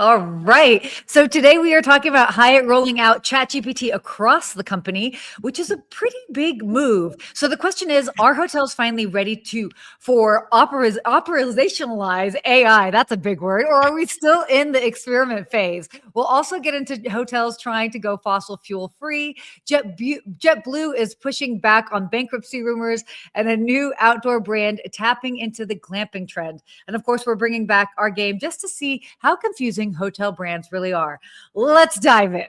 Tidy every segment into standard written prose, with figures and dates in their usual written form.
All right. So today we are talking about Hyatt rolling out ChatGPT across the company, which is a pretty big move. So the question is, are hotels finally ready for operationalize AI? That's a big word. Or are we still in the experiment phase? We'll also get into hotels trying to go fossil fuel free. JetBlue is pushing back on bankruptcy rumors, and a new outdoor brand tapping into the glamping trend. And of course, we're bringing back our game just to see how confusing hotel brands really are. Let's dive in.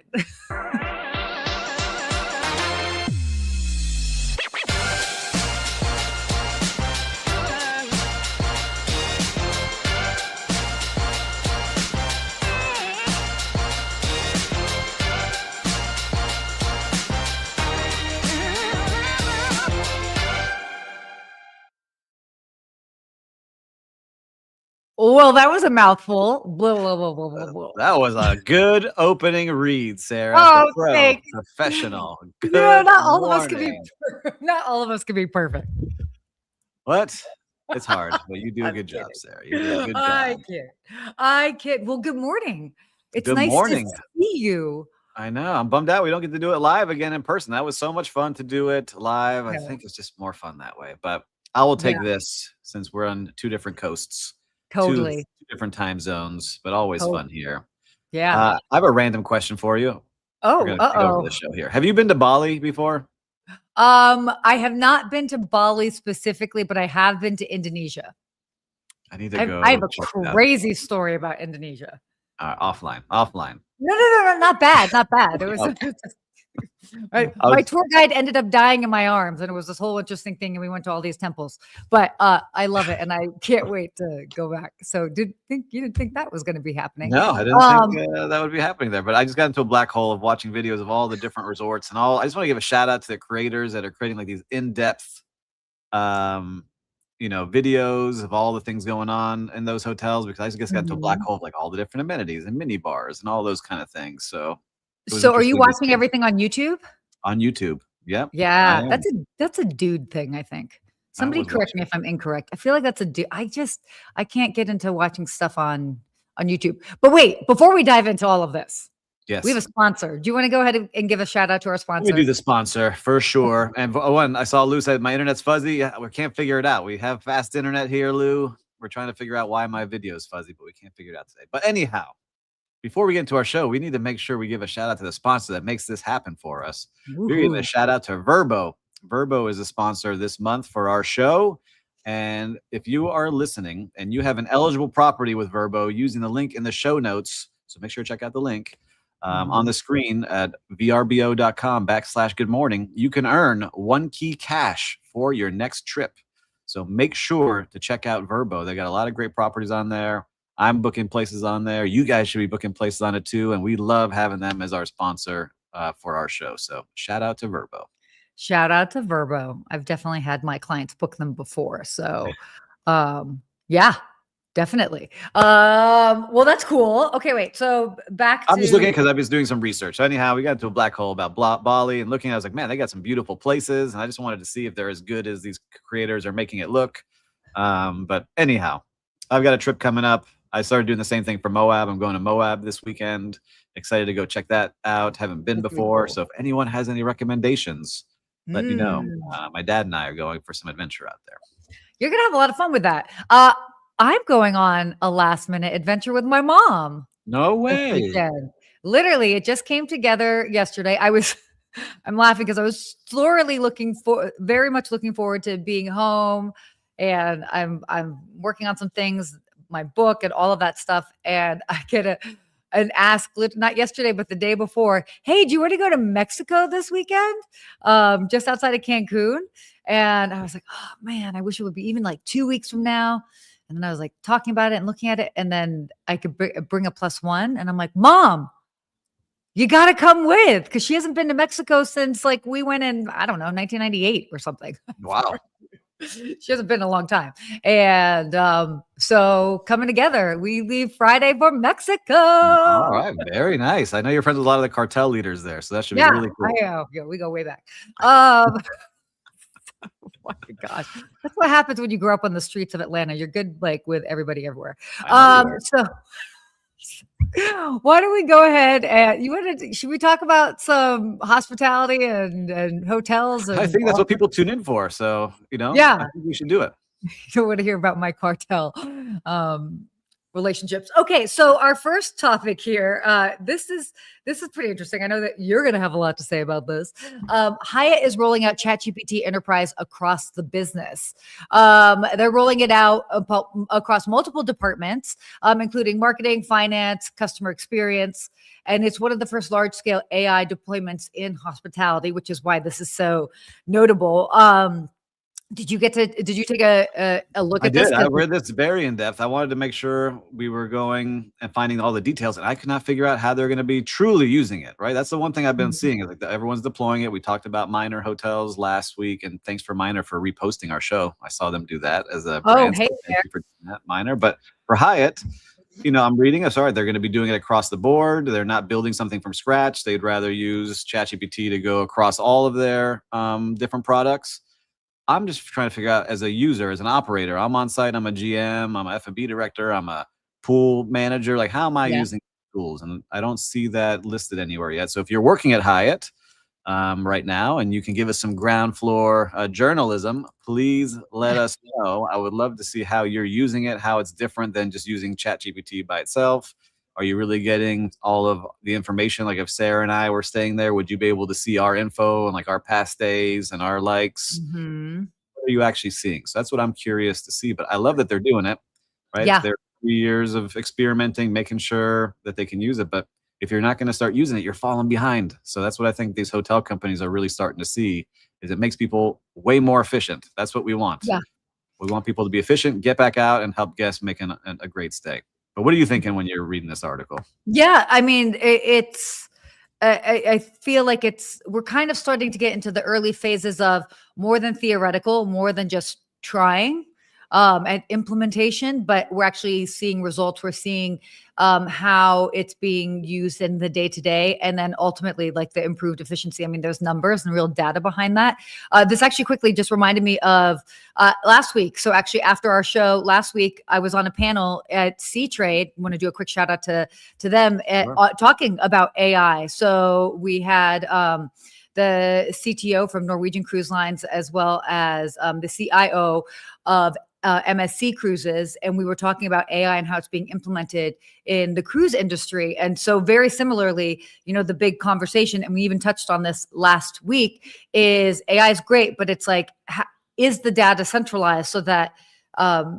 Well, that was a mouthful. Blah, blah, blah, blah, blah, blah. That was a good opening read, Sarah. Oh, Professional. Good not all of us can be perfect. What? It's hard, but you do a good job, Sarah. You do a good job. I kid. Well, good morning. It's Good nice morning. to see you. I know. I'm bummed out we don't get to do it live again in person. That was so much fun to do it live. I think it's just more fun that way. But I will take this since we're on two different coasts. Totally. Two different time zones, but always fun here. Yeah. I have a random question for you. Oh, We're gonna over the show here. Have you been to Bali before? I have not been to Bali specifically, but I have been to Indonesia. I need to go. I have a crazy story about Indonesia. Offline. No, not bad. It was my tour guide ended up dying in my arms, and it was this whole interesting thing. And we went to all these temples, but I love it, and I can't wait to go back. So, you didn't think that was going to be happening? No, I didn't think that would be happening there. But I just got into a black hole of watching videos of all the different resorts and all. I just want to give a shout out to the creators that are creating like these in-depth, videos of all the things going on in those hotels, because I just got into a black hole of like all the different amenities and mini bars and all those kind of things. So are you watching everything on YouTube? On YouTube, yep. Yeah, that's a dude thing, I think. Somebody correct me if I'm incorrect. I feel like that's a dude. I can't get into watching stuff on YouTube. But wait, before we dive into all of this, we have a sponsor. Do you want to go ahead and give a shout out to our sponsor? We do the sponsor for sure. And one, I saw Lou said my internet's fuzzy. We can't figure it out. We have fast internet here, Lou. We're trying to figure out why my video is fuzzy, but we can't figure it out today. But anyhow, before we get into our show, we need to make sure we give a shout out to the sponsor that makes this happen for us. We're giving a shout out to Vrbo. Vrbo is a sponsor this month for our show. And if you are listening and you have an eligible property with Vrbo, using the link in the show notes, so make sure to check out the link on the screen at vrbo.com/good morning, you can earn 1 key cash for your next trip. So make sure to check out Vrbo. They got a lot of great properties on there. I'm booking places on there. You guys should be booking places on it too. And we love having them as our sponsor for our show. So shout out to Vrbo. Shout out to Vrbo. I've definitely had my clients book them before. So yeah, definitely. Well, that's cool. Okay, wait. So I'm just looking because I was doing some research. So anyhow, we got into a black hole about Bali and looking, I was like, man, they got some beautiful places. And I just wanted to see if they're as good as these creators are making it look. But anyhow, I've got a trip coming up. I started doing the same thing for Moab. I'm going to Moab this weekend. Excited to go check that out. Haven't been before. Cool. So if anyone has any recommendations, let me know. My dad and I are going for some adventure out there. You're going to have a lot of fun with that. I'm going on a last minute adventure with my mom. No way. Literally, it just came together yesterday. I'm laughing because I was very much looking forward to being home. And I'm working on some things, my book and all of that stuff. And I get an ask, not yesterday, but the day before, hey, do you want to go to Mexico this weekend? Just outside of Cancun. And I was like, oh man, I wish it would be even like 2 weeks from now. And then I was like talking about it and looking at it. And then I could bring a +1. And I'm like, Mom, you got to come with, because she hasn't been to Mexico since like we went in, I don't know, 1998 or something. Wow. She hasn't been in a long time. And so coming together, we leave Friday for Mexico. All right. Very nice. I know you're friends with a lot of the cartel leaders there. So that should be really cool. Yeah, we go way back. Oh my gosh. That's what happens when you grow up on the streets of Atlanta. You're good like with everybody everywhere. So Why don't we go ahead and should we talk about some hospitality and hotels I and think that's what people tune in for. So, I yeah, think we should do it. don't want to hear about my cartel um, relationships. Okay, so our first topic here. This is pretty interesting. I know that you're going to have a lot to say about this. Hyatt is rolling out ChatGPT Enterprise across the business. They're rolling it out across multiple departments, including marketing, finance, customer experience. And it's one of the first large-scale AI deployments in hospitality, which is why this is so notable. Did you take a look I at this? did. I read this very in depth. I wanted to make sure we were going and finding all the details, and I could not figure out how they're going to be truly using it. Right. That's the one thing I've been seeing is like everyone's deploying it. We talked about Minor Hotels last week, and thanks for Minor for reposting our show. I saw them do that as a brand. Hey so thank you for doing that, Minor. But for Hyatt, I'm reading. Sorry, they're going to be doing it across the board. They're not building something from scratch. They'd rather use ChatGPT to go across all of their different products. I'm just trying to figure out as a user, as an operator, I'm on site, I'm a GM, I'm a F&B director, I'm a pool manager. Like, how am I using tools? And I don't see that listed anywhere yet. So if you're working at Hyatt right now and you can give us some ground floor journalism, please let us know. I would love to see how you're using it, how it's different than just using ChatGPT by itself. Are you really getting all of the information? Like if Sarah and I were staying there, would you be able to see our info and like our past stays and our likes? Mm-hmm. What are you actually seeing? So that's what I'm curious to see. But I love that they're doing it, right? Yeah. They're 3 years of experimenting, making sure that they can use it. But if you're not going to start using it, you're falling behind. So that's what I think these hotel companies are really starting to see is it makes people way more efficient. That's what we want. Yeah. We want people to be efficient, get back out and help guests make a great stay. But what are you thinking when you're reading this article? Yeah, I mean, I feel like we're kind of starting to get into the early phases of more than theoretical, more than just trying and implementation, but we're actually seeing results. We're seeing how it's being used in the day to day, and then ultimately like the improved efficiency. I mean, there's numbers and real data behind that. This actually quickly just reminded me of last week. So actually after our show last week, I was on a panel at C-Trade. I want to do a quick shout out to them talking about AI. So we had the CTO from Norwegian Cruise Lines, as well as the CIO of MSC Cruises, and we were talking about AI and how it's being implemented in the cruise industry. And so very similarly, the big conversation, and we even touched on this last week, is AI is great, but it's like, is the data centralized so that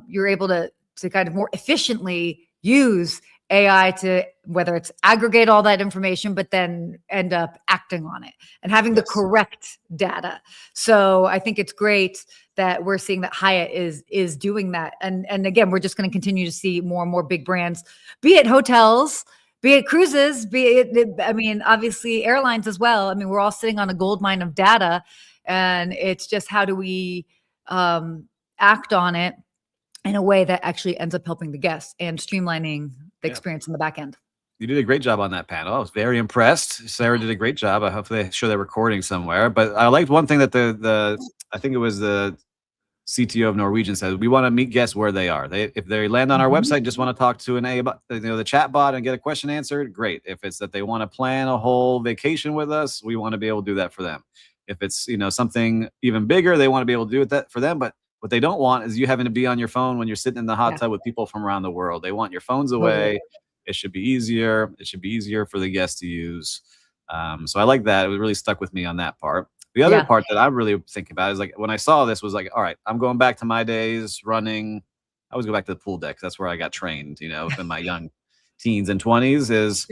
you're able to kind of more efficiently use AI to, whether it's aggregate all that information, but then end up acting on it and having the correct data. So I think it's great that we're seeing that Hyatt is doing that. And again, we're just going to continue to see more and more big brands, be it hotels, be it cruises, obviously airlines as well. I mean, we're all sitting on a gold mine of data, and it's just how do we act on it in a way that actually ends up helping the guests and streamlining the experience in the back end. You did a great job on that panel. I was very impressed. Sarah did a great job. I hope they show that recording somewhere. But I liked one thing that I think it was the CTO of Norwegian said, we want to meet guests where they are. If they land on our website, just want to talk to the chat bot and get a question answered, great. If it's that they want to plan a whole vacation with us, we want to be able to do that for them. If it's something even bigger, they want to be able to do that for them. But what they don't want is you having to be on your phone when you're sitting in the hot tub with people from around the world. They want your phones away. It should be easier. It should be easier for the guests to use. So I like that. It really stuck with me on that part. The other part that I really think about is like when I saw this was like, all right, I'm going back to my days running. I always go back to the pool deck. That's where I got trained, in my young teens and 20s is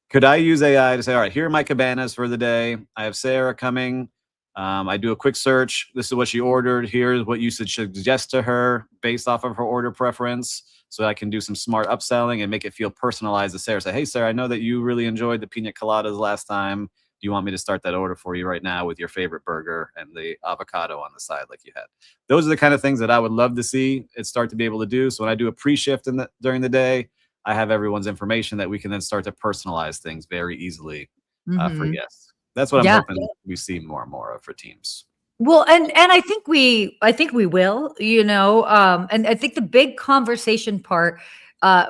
could I use AI to say, all right, here are my cabanas for the day. I have Sarah coming. I do a quick search. This is what she ordered. Here's what you should suggest to her based off of her order preference. So I can do some smart upselling and make it feel personalized to Sarah. Say, hey, Sarah, I know that you really enjoyed the pina coladas last time. Do you want me to start that order for you right now with your favorite burger and the avocado on the side like you had? Those are the kind of things that I would love to see it start to be able to do. So when I do a pre-shift during the day, I have everyone's information that we can then start to personalize things very easily for guests. That's what I'm hoping we see more and more of for teams. Well, and I think we will, and I think the big conversation part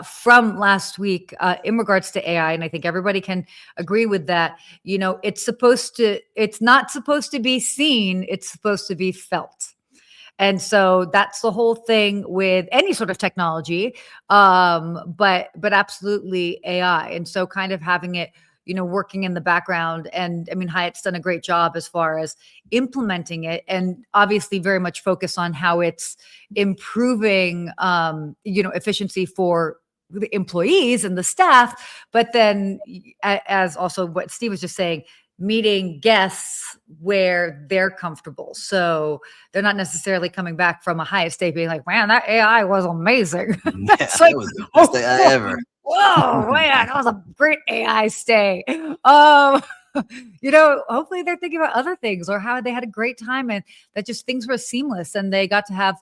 from last week in regards to AI, and I think everybody can agree with that. It's not supposed to be seen; it's supposed to be felt. And so that's the whole thing with any sort of technology, but absolutely AI. And so kind of having it, working in the background. And I mean, Hyatt's done a great job as far as implementing it, and obviously very much focus on how it's improving, efficiency for the employees and the staff. But then, as also what Steve was just saying, meeting guests where they're comfortable. So they're not necessarily coming back from a Hyatt stay being like, man, that AI was amazing. That's That was the best day ever. Whoa, man, that was a great AI stay. Hopefully they're thinking about other things or how they had a great time and that just things were seamless and they got to have,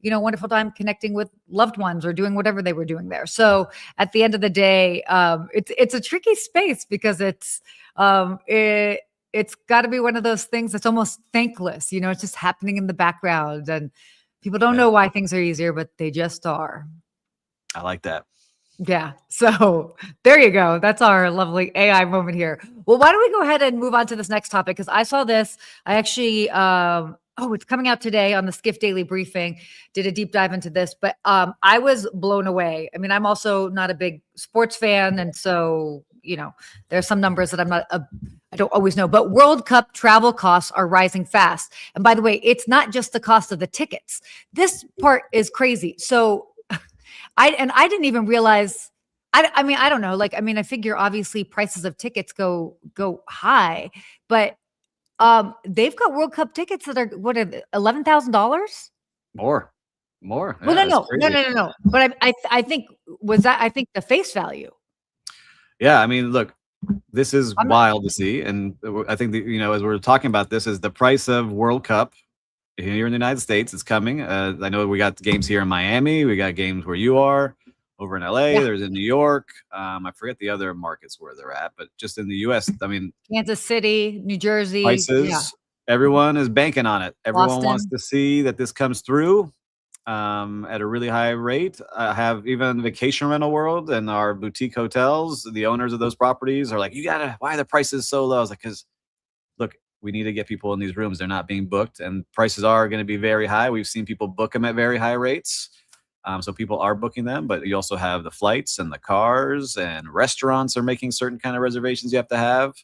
wonderful time connecting with loved ones or doing whatever they were doing there. So at the end of the day, it's a tricky space because it's got to be one of those things that's almost thankless. It's just happening in the background and people don't know why things are easier, but they just are. I like that. Yeah. So there you go. That's our lovely AI moment here. Well, why don't we go ahead and move on to this next topic? Because I saw this. I actually, it's coming out today on the Skift Daily Briefing. Did a deep dive into this, but I was blown away. I mean, I'm also not a big sports fan. And so, there's some numbers that I don't always know, but World Cup travel costs are rising fast. And by the way, it's not just the cost of the tickets. This part is crazy. So I didn't even realize. I mean, I don't know. I figure obviously prices of tickets go high, but they've got World Cup tickets that are $11,000. More. Well, no. But I think the face value. Yeah, I mean, look, this is wild to see, and I think as we're talking about this, is the price of World Cup here in the United States. It's coming. I know we got games here in Miami. We got games where you are over in LA. Yeah. There's in New York. I forget the other markets where they're at, but just in the US, I mean, Kansas City, New Jersey. Prices, everyone is banking on it. Everyone wants to see that this comes through at a really high rate. I have even Vacation Rental World and our boutique hotels. The owners of those properties are like, why are the prices so low? I was like, because look, we need to get people in these rooms. They're not being booked and prices are going to be very high. We've seen people book them at very high rates. So people are booking them, but you also have the flights and the cars and restaurants are making certain kind of reservations you have to have.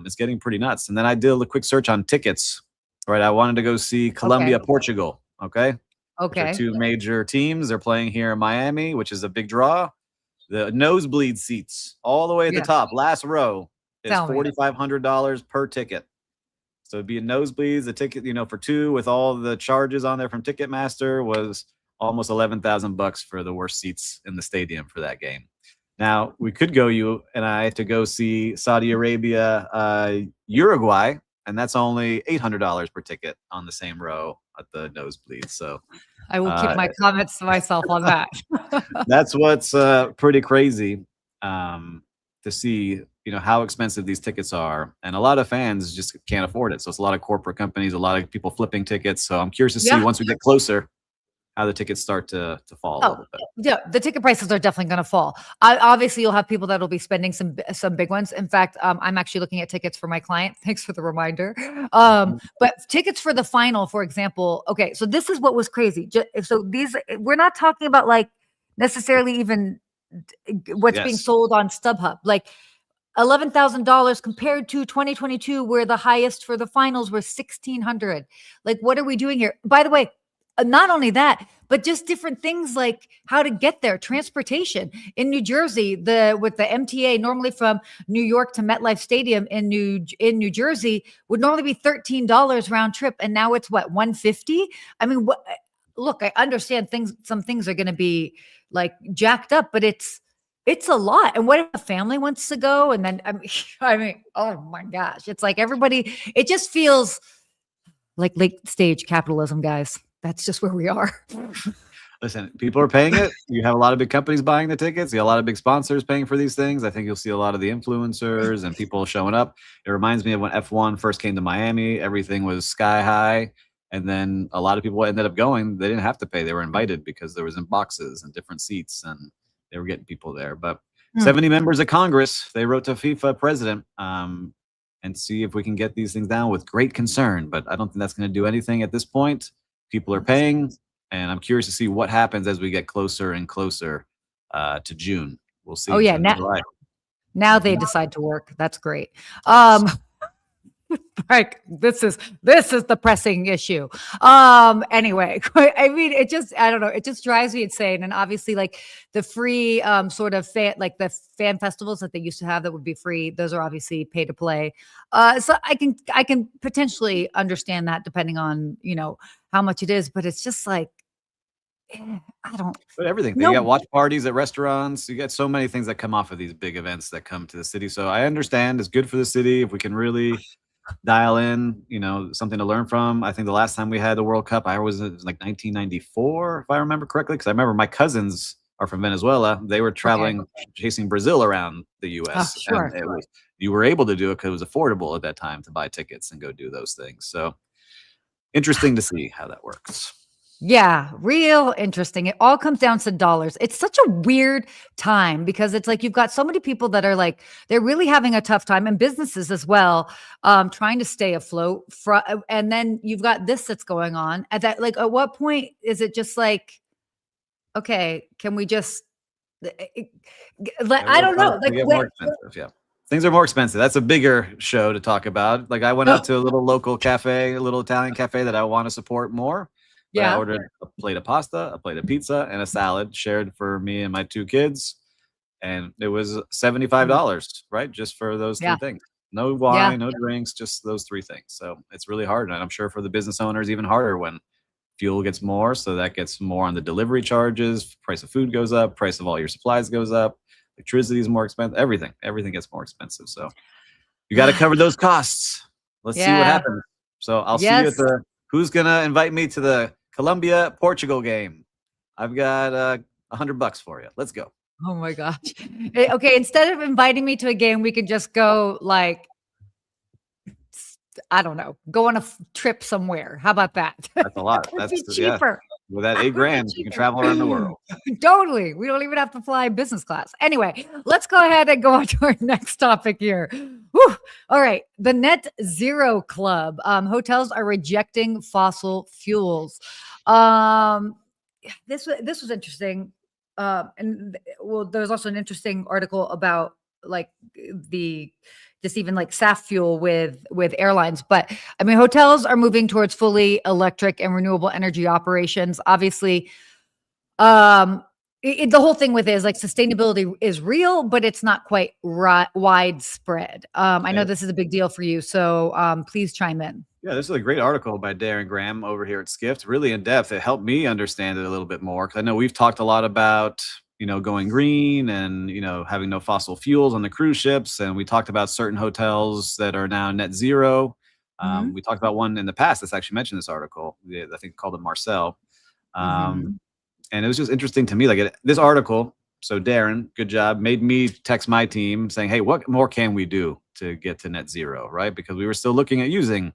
It's getting pretty nuts. And then I did a quick search on tickets, right? I wanted to go see Colombia, Portugal. Okay. Two major teams. They're playing here in Miami, which is a big draw. The nosebleed seats all the way at the top, last row, is $4,500 per ticket. So it'd be a nosebleeds. The ticket, for two with all the charges on there from Ticketmaster was almost $11,000 for the worst seats in the stadium for that game. Now we could go, you and I, to go see Saudi Arabia, Uruguay, and that's only $800 per ticket on the same row at the nosebleed. So I will keep my comments to myself on that. That's what's pretty crazy to see. How expensive these tickets are, and a lot of fans just can't afford it. So it's a lot of corporate companies, a lot of people flipping tickets. So I'm curious to see once we get closer how the tickets start to fall a little bit. Yeah, the ticket prices are definitely going to fall. Obviously, you'll have people that will be spending some big ones. In fact, I'm actually looking at tickets for my client. Thanks for the reminder. But tickets for the final, for example. Okay, so this is what was crazy. So we're not talking about necessarily even what's being sold on StubHub. $11,000 compared to 2022, where the highest for the finals were $1,600. What are we doing here? By the way, not only that, but just different things like how to get there, transportation. In New Jersey, with the MTA, normally from New York to MetLife Stadium in New Jersey would normally be $13 round trip, and now it's what, $150? I mean, look, I understand some things are going to be jacked up, but it's a lot. And what if a family wants to go? And then, I mean, oh my gosh, it's everybody, it just feels like late stage capitalism, guys. That's just where we are. Listen, people are paying it. You have a lot of big companies buying the tickets. You have a lot of big sponsors paying for these things. I think you'll see a lot of the influencers and people showing up. It reminds me of when F1 first came to Miami. Everything was sky high. And then a lot of people ended up going. They didn't have to pay. They were invited because there was in boxes and different seats. And they were getting people there. But Hmm. 70 members of Congress, they wrote to FIFA president and see if we can get these things down with great concern. But I don't think that's going to do anything at this point. People are paying, and I'm curious to see what happens as we get closer and closer to June. We'll see. Oh yeah, June, July. now they decide to work. That's great. Like this is the pressing issue. Anyway, I mean, I don't know, it just drives me insane. And obviously, like the free sort of the fan festivals that they used to have that would be free, those are obviously pay to play. So I can potentially understand that depending on, you know, how much it is, but it's just like I don't. But everything. No. You got watch parties at restaurants. You got so many things that come off of these big events that come to the city. So I understand it's good for the city if we can really dial in, you know, something to learn from. I think the last time we had the World Cup, it was like 1994, if I remember correctly, because I remember my cousins are from Venezuela. They were traveling, chasing Brazil around the U.S. Sure. And you were able to do it because it was affordable at that time to buy tickets and go do those things. So interesting to see how that works. Yeah, real interesting. It all comes down to dollars. It's such a weird time because it's like you've got so many people that are like they're really having a tough time, and businesses as well, trying to stay afloat. And then you've got this that's going on. At that, like, at what point is it just like, okay, can we just? I don't know. Like, more expensive, yeah. Things are more expensive. That's a bigger show to talk about. Like I went out to a little local cafe, a little Italian cafe that I want to support more. But I ordered a plate of pasta, a plate of pizza, and a salad shared for me and my two kids. And it was $75, right? Just for those three things. No wine, no drinks, just those three things. So it's really hard. And I'm sure for the business owners, even harder when fuel gets more. So that gets more on the delivery charges. Price of food goes up. Price of all your supplies goes up. Electricity is more expensive. Everything gets more expensive. So you got to cover those costs. Let's see what happens. So I'll see you at who's going to invite me to the Colombia, Portugal game. I've got $100 for you. Let's go. Oh my gosh. Okay. Instead of inviting me to a game, we could just go like, I don't know, go on a trip somewhere. How about that? That's a lot. That's cheaper. With that $8,000, you can travel around the world. Totally. We don't even have to fly business class. Anyway, let's go ahead and go on to our next topic here. Whew. All right. The Net Zero Club. Hotels are rejecting fossil fuels. This was interesting. And well, there was also an interesting article about like just even like SAF fuel with airlines. But I mean, hotels are moving towards fully electric and renewable energy operations. Obviously, the whole thing with it is like sustainability is real, but it's not quite widespread. I know this is a big deal for you, so please chime in. Yeah, this is a great article by Darren Graham over here at Skift, really in depth. It helped me understand it a little bit more because I know we've talked a lot about, you know, going green and, you know, having no fossil fuels on the cruise ships. And we talked about certain hotels that are now net zero. We talked about one in the past that's actually mentioned this article. I think called the Marcel. And it was just interesting to me, like this article. So Darren, good job, made me text my team saying, hey, what more can we do to get to net zero, right? Because we were still looking at using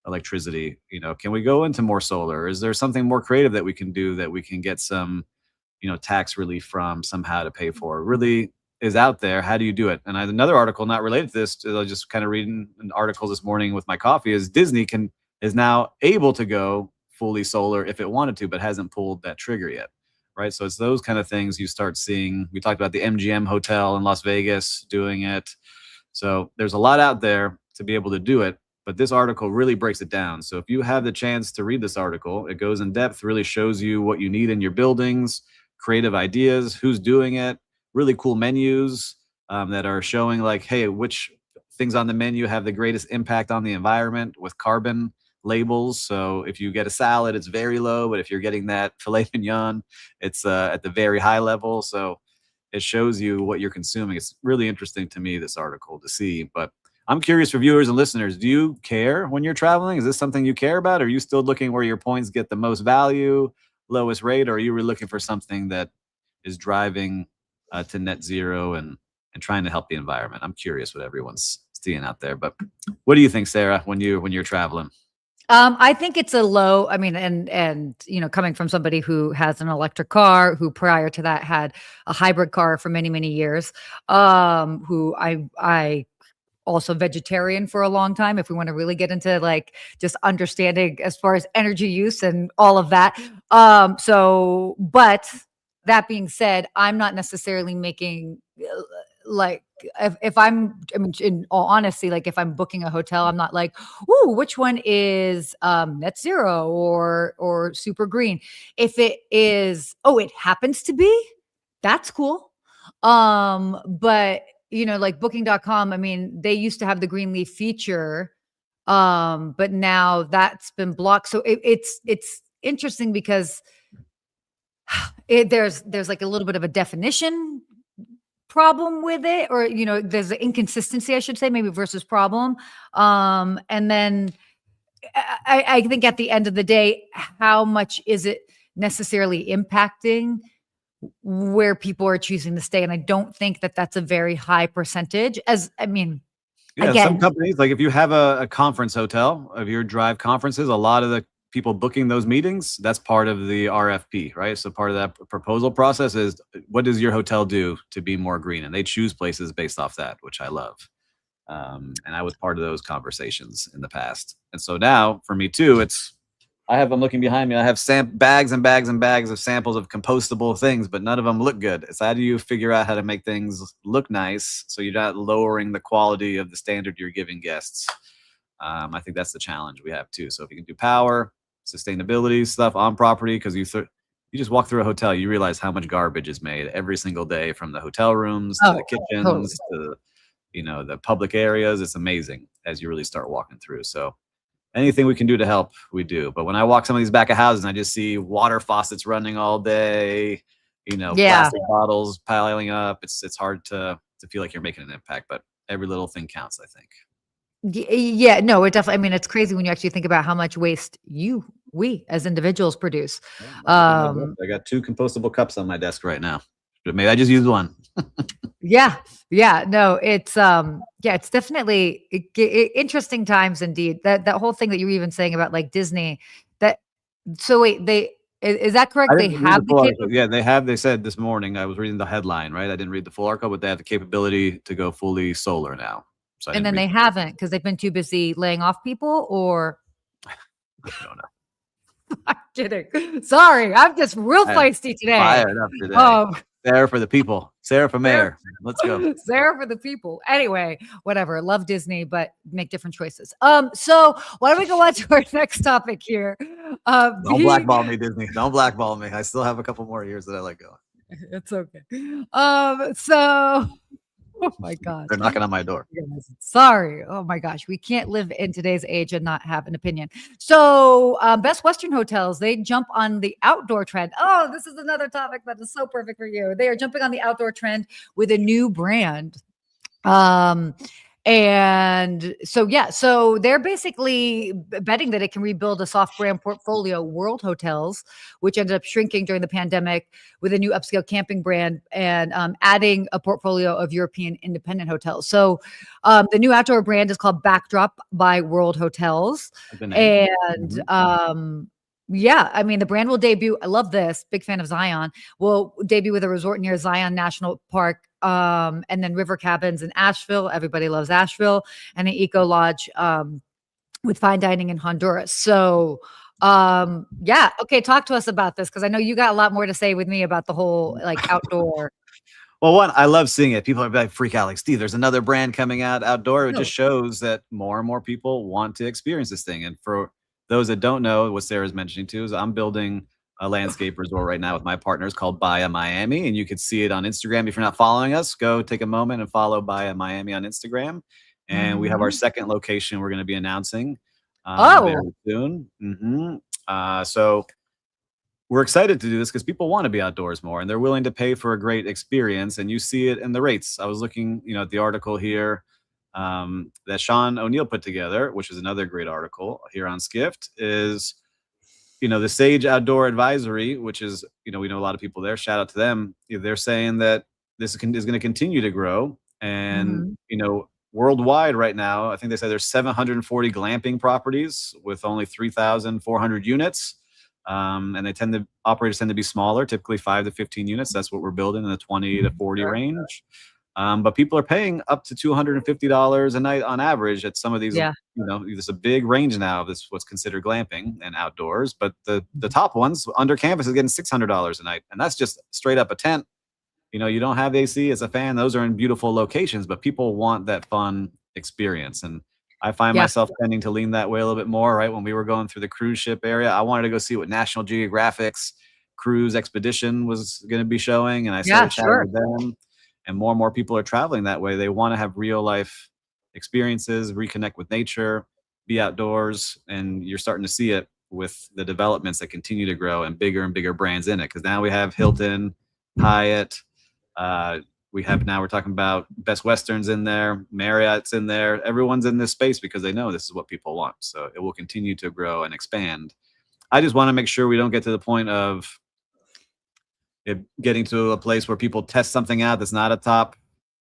electricity. You know, can we go into more solar? Is there something more creative that we can do that we can get some, you know, tax relief from somehow to pay for? It really is out there. How do you do it? And I had another article not related to this. I was just kind of reading an article this morning with my coffee. Is Disney is now able to go fully solar if it wanted to, but hasn't pulled that trigger yet, right? So it's those kind of things you start seeing. We talked about the MGM hotel in Las Vegas doing it. So there's a lot out there to be able to do it. But this article really breaks it down. So if you have the chance to read this article, it goes in depth, really shows you what you need in your buildings, creative ideas, who's doing it, really cool menus that are showing like, hey, which things on the menu have the greatest impact on the environment with carbon labels. So if you get a salad, it's very low, but if you're getting that filet mignon, it's at the very high level. So it shows you what you're consuming. It's really interesting to me, this article, to see. But I'm curious for viewers and listeners, do you care when you're traveling? Is this something you care about? Are you still looking where your points get the most value, lowest rate, or are you really looking for something that is driving to net zero and trying to help the environment? I'm curious what everyone's seeing out there. But what do you think, Sarah, when you're traveling? I think it's a low. I mean, and coming from somebody who has an electric car, who prior to that had a hybrid car for many, many years, who I also vegetarian for a long time, if we want to really get into like just understanding as far as energy use and all of that. But that being said, I'm not necessarily making like if I mean, in all honesty, like if I'm booking a hotel, I'm not like, ooh, which one is net zero or super green. If it is, oh, it happens to be, that's cool. But like booking.com, I mean, they used to have the green leaf feature, but now that's been blocked. So it's interesting because there's like a little bit of a definition problem with it, or there's an inconsistency, I should say, maybe versus problem. And then I think at the end of the day, how much is it necessarily impacting where people are choosing to stay? And I don't think that that's a very high percentage. As I mean, Yeah, some again, companies, like if you have a conference hotel of your drive conferences, a lot of the people booking those meetings, that's part of the RFP, right? So part of that proposal process is what does your hotel do to be more green? And they choose places based off that, which I love. And I was part of those conversations in the past. And so now for me too, I'm looking behind me. I have bags and bags and bags of samples of compostable things, but none of them look good. It's how do you figure out how to make things look nice so you're not lowering the quality of the standard you're giving guests? I think that's the challenge we have too. So if you can do power, sustainability stuff on property, because you just walk through a hotel, you realize how much garbage is made every single day, from the hotel rooms to the kitchens to the public areas. It's amazing as you really start walking through. So anything we can do to help, we do. But when I walk some of these back of houses and I just see water faucets running all day, plastic bottles piling up, it's hard to feel like you're making an impact. But every little thing counts, I think. Yeah, no, it definitely. I mean, it's crazy when you actually think about how much waste we as individuals produce. I got 2 compostable cups on my desk right now. Maybe I just used one. Yeah. No, it's it's definitely interesting times indeed. That whole thing that you were even saying about like Disney. So wait, is that correct? They have the capability. Yeah, they said this morning. I was reading the headline, right? I didn't read the full article, but they have the capability to go fully solar now. So and then they haven't, because they've been too busy laying off people, or I don't know. I'm kidding. Sorry, I'm just real feisty today. Fired up today. Sarah for the people. Sarah for mayor. Let's go. Sarah for the people. Anyway, whatever. Love Disney, but make different choices. So why don't we go on to our next topic here? Don't blackball me, Disney. Don't blackball me. I still have a couple more years that I let go. It's okay. So oh my God. They're knocking on my door. Sorry. Oh my gosh. We can't live in today's age and not have an opinion. So Best Western Hotels, they jump on the outdoor trend. Oh, this is another topic that is so perfect for you. They are jumping on the outdoor trend with a new brand. And so they're basically betting that it can rebuild a soft brand portfolio, World Hotels, which ended up shrinking during the pandemic, with a new upscale camping brand, and adding a portfolio of European independent hotels. So the new outdoor brand is called Backdrop by World Hotels. And I mean, the brand will debut. I love this. Big fan of Zion. Will debut with a resort near Zion National Park, and then river cabins in Asheville. Everybody loves Asheville, and an eco lodge with fine dining in Honduras. So, okay, talk to us about this, because I know you got a lot more to say with me about the whole like outdoor. Well, one, I love seeing it. People are like freak out, like, Steve, there's another brand coming out outdoor. It just shows that more and more people want to experience this thing. And for those that don't know, what Sarah's mentioning too is I'm building a landscape resort right now with my partners called Bahia Miami, and you could see it on Instagram. If you're not following us, go take a moment and follow Bahia Miami on Instagram. And we have our second location we're going to be announcing very soon. So we're excited to do this because people want to be outdoors more, and they're willing to pay for a great experience. And you see it in the rates. I was looking, at the article here that Sean O'Neill put together, which is another great article here on Skift, is the Sage Outdoor Advisory, which is, we know a lot of people there. Shout out to them. They're saying that this is going to continue to grow. And, worldwide right now, I think they say there's 740 glamping properties with only 3,400 units. And operators tend to be smaller, typically 5 to 15 units. That's what we're building in the 20 to 40 range. But people are paying up to $250 a night on average at some of these. Yeah. There's a big range now of this what's considered glamping and outdoors. But the top ones under campus is getting $600 a night, and that's just straight up a tent. You don't have AC, it's a fan. Those are in beautiful locations, but people want that fun experience. And I find myself tending to lean that way a little bit more, right? When we were going through the cruise ship area, I wanted to go see what National Geographic's cruise expedition was going to be showing. And I started chatting with them. And more people are traveling that way. They want to have real life experiences, reconnect with nature, be outdoors. And you're starting to see it with the developments that continue to grow and bigger brands in it. Because now we have Hilton, Hyatt, we're talking about Best Westerns in there, Marriott's in there. Everyone's in this space because they know this is what people want. So it will continue to grow and expand. I just want to make sure we don't get to the point of it getting to a place where people test something out that's not a top.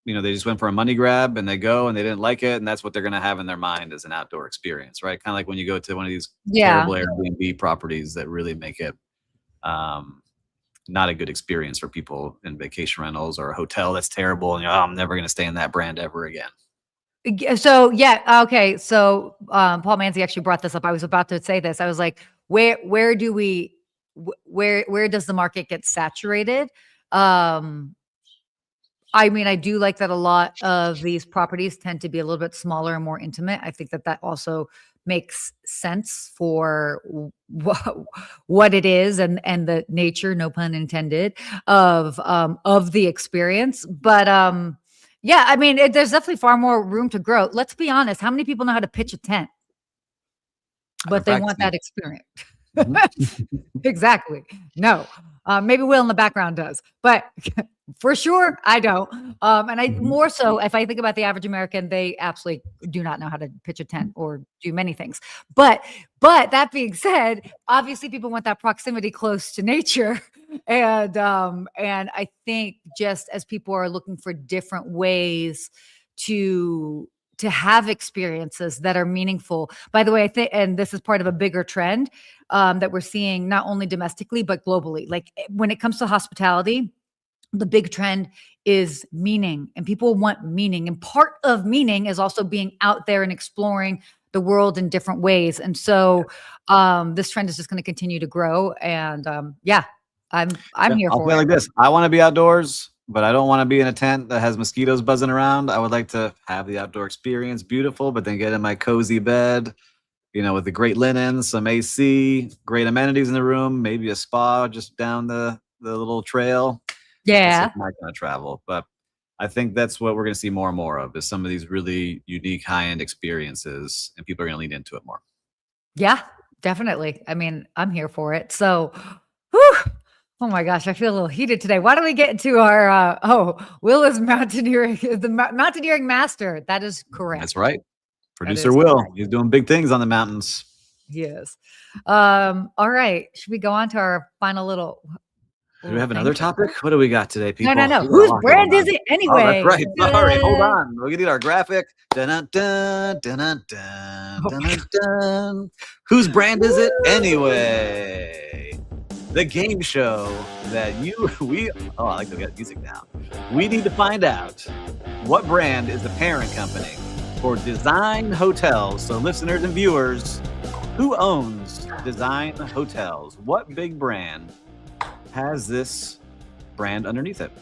They just went for a money grab and they go and they didn't like it, and that's what they're going to have in their mind as an outdoor experience, right? Kind of like when you go to one of these terrible Airbnb properties that really make it not a good experience for people in vacation rentals, or a hotel that's terrible and I'm never going to stay in that brand ever again. So okay. So Paul Manzi actually brought this up. I was about to say this. I was like, where does the market get saturated? I do like that a lot of these properties tend to be a little bit smaller and more intimate. I think that also makes sense for what it is and the nature, no pun intended, of the experience. But there's definitely far more room to grow. Let's be honest. How many people know how to pitch a tent? But they want that experience. Exactly. No. Maybe Will in the background does, but for sure I don't. And I more so, if I think about the average American, they absolutely do not know how to pitch a tent or do many things. But that being said, obviously people want that proximity close to nature. And I think just as people are looking for different ways to have experiences that are meaningful. By the way, I think, and this is part of a bigger trend that we're seeing not only domestically, but globally. Like when it comes to hospitality, the big trend is meaning, and people want meaning. And part of meaning is also being out there and exploring the world in different ways. And so this trend is just going to continue to grow. And I'm here for it. Like this. I want to be outdoors, but I don't want to be in a tent that has mosquitoes buzzing around. I would like to have the outdoor experience, beautiful, but then get in my cozy bed, with the great linen, some AC, great amenities in the room, maybe a spa just down the little trail. Yeah. That's my kind of travel. But I think that's what we're going to see more and more of, is some of these really unique high-end experiences, and people are going to lean into it more. Yeah, definitely. I'm here for it. So, whew. Oh my gosh, I feel a little heated today. Why don't we get into our, Will is mountaineering, the mountaineering master. That is correct. That's right. Producer Will. Correct. He's doing big things on the mountains. Yes. All right. Should we go on to our final little? Do we have another topic? What do we got today, people? No. Whose brand is it anyway? Oh, that's right. Sorry. Hold on. We need our graphic. Dun, dun, dun, dun, dun, dun, dun, dun. Whose brand is it anyway? The game show that I like to get music now. We need to find out what brand is the parent company for Design Hotels. So listeners and viewers, who owns Design Hotels? What big brand has this brand underneath it?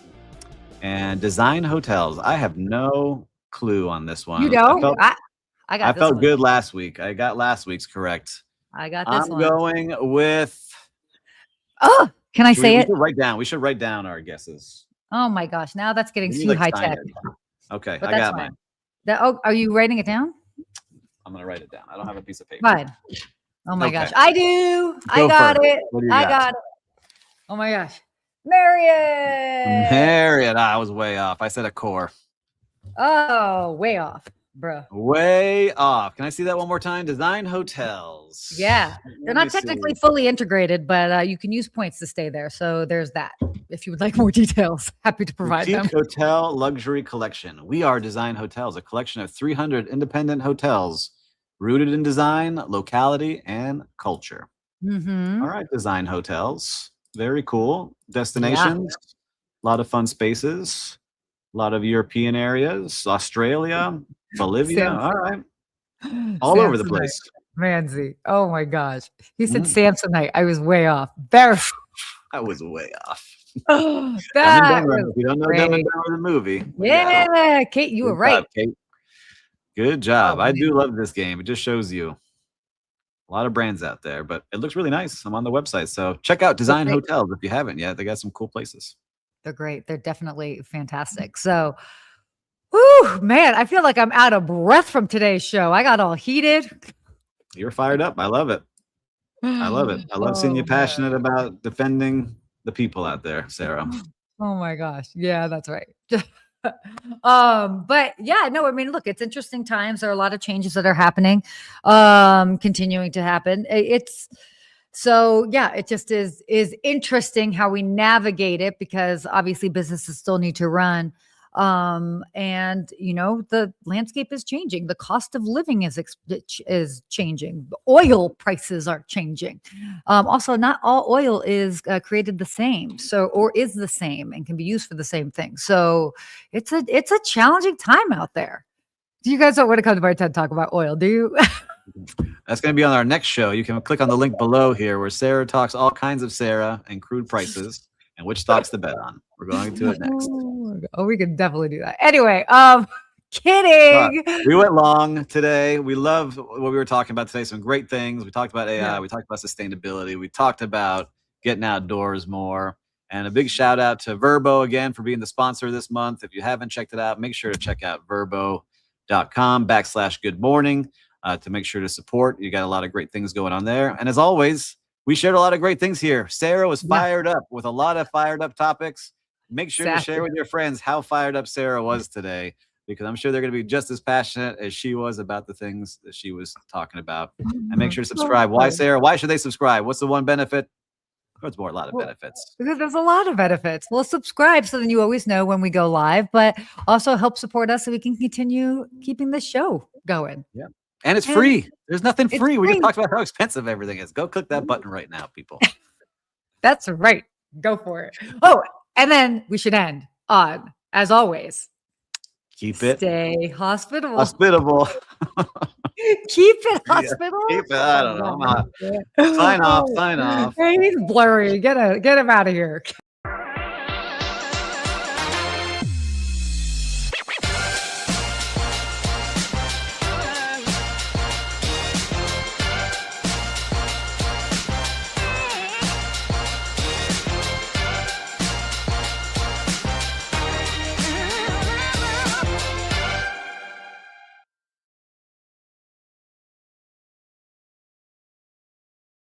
And Design Hotels, I have no clue on this one. You know, I felt good last week. I got last week's correct. I got this one. I'm going with... Oh, can I say it? We should write down our guesses. Oh my gosh. Now that's getting too high tech. Okay. But I got mine. Are you writing it down? I'm going to write it down. I don't have a piece of paper. Fine. Oh my gosh. I do. I got it. I got it. Oh my gosh. Marriott. I was way off. I said Accor. Oh, way off. bruh. Way off. Can I see that one more time? Design hotels. Yeah, they're Let me not technically see. fully integrated, but you can use points to stay there. So there's that. If you would like more details, happy to provide them. Boutique Hotel Luxury Collection. We are Design Hotels, a collection of 300 independent hotels rooted in design, locality, and culture. Mm-hmm. All right, Design Hotels. Very cool. Yeah. Destinations, a lot of fun spaces, a lot of European areas, Australia, Bolivia. Samsonite. All right. All over the Samsonite. place. Manzi. Oh my gosh. He said Mm. Samsonite. I was way off. Very. I was way off. Oh, Dumb and that Dumber. was If you don't know Dumb and great. Dumber, the movie. we got it. Yeah, Kate, you were Good right. job, Kate. Good job. Oh, I man. do love this game. It just shows you a lot of brands out there, but it looks really nice. I'm on the website. So check out Design great. Hotels if you haven't yet. They got some cool places. They're great. They're definitely fantastic. So, whew, man, I feel like I'm out of breath from today's show. I got all heated. You're fired up. I love it. I love it. I love seeing you Oh, man. passionate about defending the people out there, Sarah. Oh my gosh. Yeah, that's right. But yeah, no, I mean, look, it's interesting times. There are a lot of changes that are happening, continuing to happen. It's so yeah, it just is interesting how we navigate it because obviously businesses still need to run. And you know, the landscape is changing. The cost of living is changing. The oil prices are changing. Also, not all oil is created the same, or is the same and can be used for the same thing. So it's a challenging time out there. Do you guys don't want to come to my TED Talk about oil? Do you? That's going to be on our next show. You can click on the link below here where Sarah talks all kinds of Sarah and crude prices and which stocks to bet on. We're going to it next. Oh, we can definitely do that. Anyway, kidding. We went long today. We love what we were talking about today. Some great things. We talked about AI. Yeah. We talked about sustainability. We talked about getting outdoors more. And a big shout out to Vrbo again for being the sponsor this month. If you haven't checked it out, make sure to check out Vrbo.com/good morning to make sure to support. You got a lot of great things going on there. And as always, we shared a lot of great things here. Sarah was fired up with a lot of fired up topics. Make sure to share with your friends how fired up Sarah was today, because I'm sure they're going to be just as passionate as she was about the things that she was talking about. And make sure to subscribe. Why, Sarah? Why should they subscribe? What's the one benefit? There's a lot of benefits. There's a lot of benefits. Well, subscribe so then you always know when we go live, but also help support us so we can continue keeping the show going. Yeah. And it's free. There's nothing free. We just talked about how expensive everything is. Go click that button right now, people. That's right. Go for it. Oh, and then we should end on, as always, stay hospitable. Hospitable. Keep it hospitable. Keep it. I don't know. Sign off. Hey, he's blurry. Get him out of here.